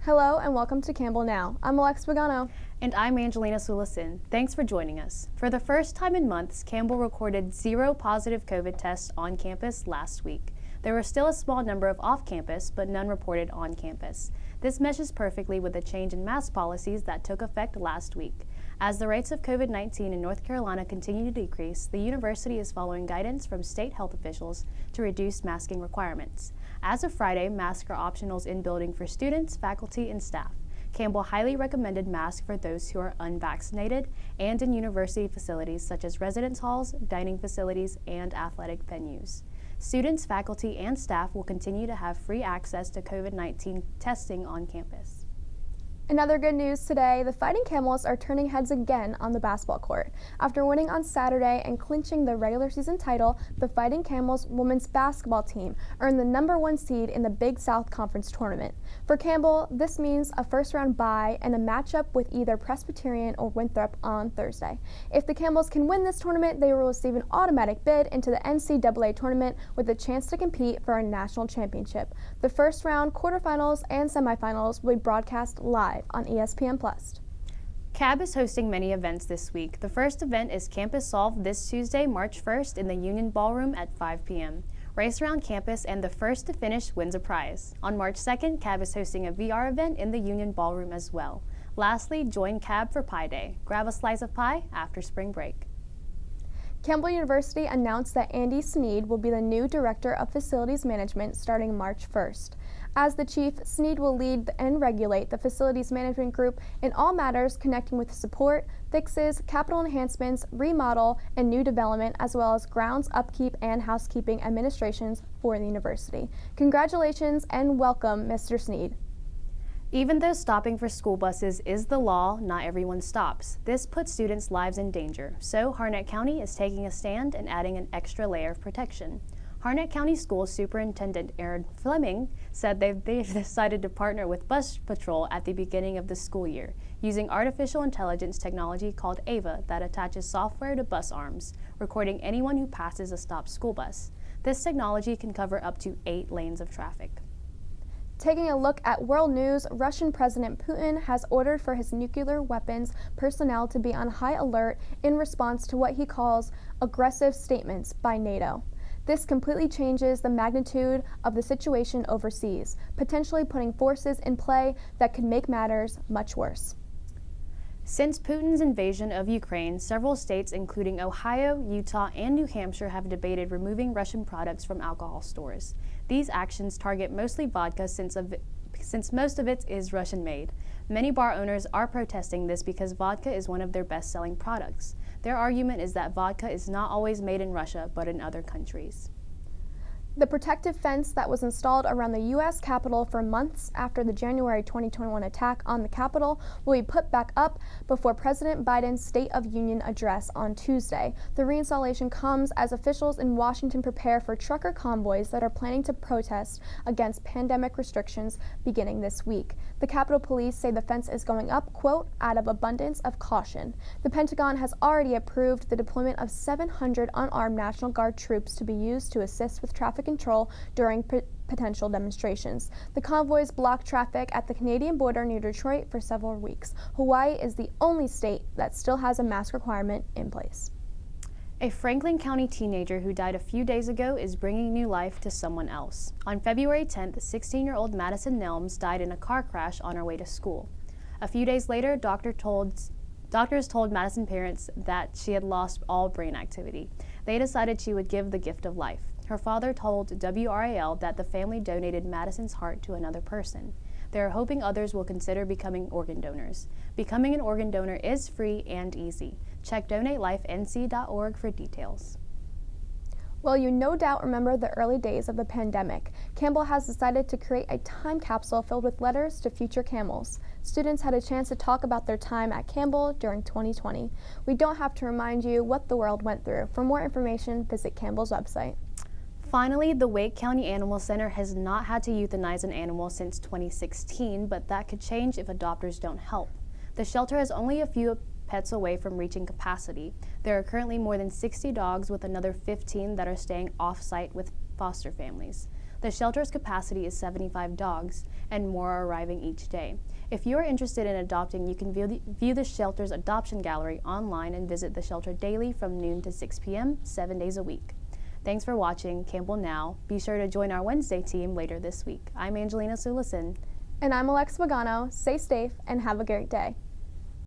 Hello and welcome to Campbell Now. I'm Alex Pagano. And I'm Angelina Sulison. Thanks for joining us. For the first time in months, Campbell recorded 0 positive COVID tests on campus last week. There were still a small number of off-campus, but none reported on campus. This meshes perfectly with the change in mask policies that took effect last week. As the rates of COVID-19 in North Carolina continue to decrease, the university is following guidance from state health officials to reduce masking requirements. As of Friday, masks are optional in building for students, faculty, and staff. Campbell highly recommended masks for those who are unvaccinated and in university facilities such as residence halls, dining facilities, and athletic venues. Students, faculty, and staff will continue to have free access to COVID-19 testing on campus. Another good news today, the Fighting Camels are turning heads again on the basketball court. After winning on Saturday and clinching the regular season title, the Fighting Camels women's basketball team earned the #1 seed in the Big South Conference tournament. For Campbell, this means a first-round bye and a matchup with either Presbyterian or Winthrop on Thursday. If the Camels can win this tournament, they will receive an automatic bid into the NCAA tournament with a chance to compete for a national championship. The first round, quarterfinals, and semifinals will be broadcast live on ESPN+. CAB is hosting many events this week. The first event is Campus Solve this Tuesday, March 1st in the Union Ballroom at 5 p.m. Race around campus and the first to finish wins a prize. On March 2nd, CAB is hosting a VR event in the Union Ballroom as well. Lastly, join CAB for Pie Day. Grab a slice of pie after spring break. Campbell University announced that Andy Sneed will be the new Director of Facilities Management starting March 1st. As the chief, Sneed will lead and regulate the facilities management group in all matters connecting with support, fixes, capital enhancements, remodel, and new development, as well as grounds upkeep and housekeeping administrations for the university. Congratulations and welcome, Mr. Sneed. Even though stopping for school buses is the law, not everyone stops. This puts students' lives in danger, so Harnett County is taking a stand and adding an extra layer of protection. Harnett County School Superintendent Aaron Fleming said they decided to partner with Bus Patrol at the beginning of the school year, using artificial intelligence technology called AVA that attaches software to bus arms, recording anyone who passes a stopped school bus. This technology can cover up to 8 lanes of traffic. Taking a look at world news, Russian President Putin has ordered for his nuclear weapons personnel to be on high alert in response to what he calls aggressive statements by NATO. This completely changes the magnitude of the situation overseas, potentially putting forces in play that could make matters much worse. Since Putin's invasion of Ukraine, several states, including Ohio, Utah, and New Hampshire, have debated removing Russian products from alcohol stores. These actions target mostly vodka since most of it is Russian-made. Many bar owners are protesting this because vodka is one of their best-selling products. Their argument is that vodka is not always made in Russia, but in other countries. The protective fence that was installed around the U.S. Capitol for months after the January 2021 attack on the Capitol will be put back up before President Biden's State of Union address on Tuesday. The reinstallation comes as officials in Washington prepare for trucker convoys that are planning to protest against pandemic restrictions beginning this week. The Capitol Police say the fence is going up, quote, out of abundance of caution. The Pentagon has already approved the deployment of 700 unarmed National Guard troops to be used to assist with traffic control during potential demonstrations. The convoys block traffic at the Canadian border near Detroit for several weeks. Hawaii is the only state that still has a mask requirement in place. A Franklin County teenager who died a few days ago is bringing new life to someone else. On February 10th, 16-year-old Madison Nelms died in a car crash on her way to school. A few days later, doctors told Madison's parents that she had lost all brain activity. They decided she would give the gift of life. Her father told WRAL that the family donated Madison's heart to another person. They are hoping others will consider becoming organ donors. Becoming an organ donor is free and easy. Check donatelifenc.org for details. Well, you no doubt remember the early days of the pandemic. Campbell has decided to create a time capsule filled with letters to future Campbells. Students had a chance to talk about their time at Campbell during 2020. We don't have to remind you what the world went through. For more information, visit Campbell's website. Finally, the Wake County Animal Center has not had to euthanize an animal since 2016, but that could change if adopters don't help. The shelter has only a few pets away from reaching capacity. There are currently more than 60 dogs with another 15 that are staying off-site with foster families. The shelter's capacity is 75 dogs, and more are arriving each day. If you are interested in adopting, you can view the shelter's adoption gallery online and visit the shelter daily from noon to 6 p.m., 7 days a week. Thanks for watching Campbell Now. Be sure to join our Wednesday team later this week. I'm Angelina Sulison. And I'm Alexa Pagano. Stay safe and have a great day.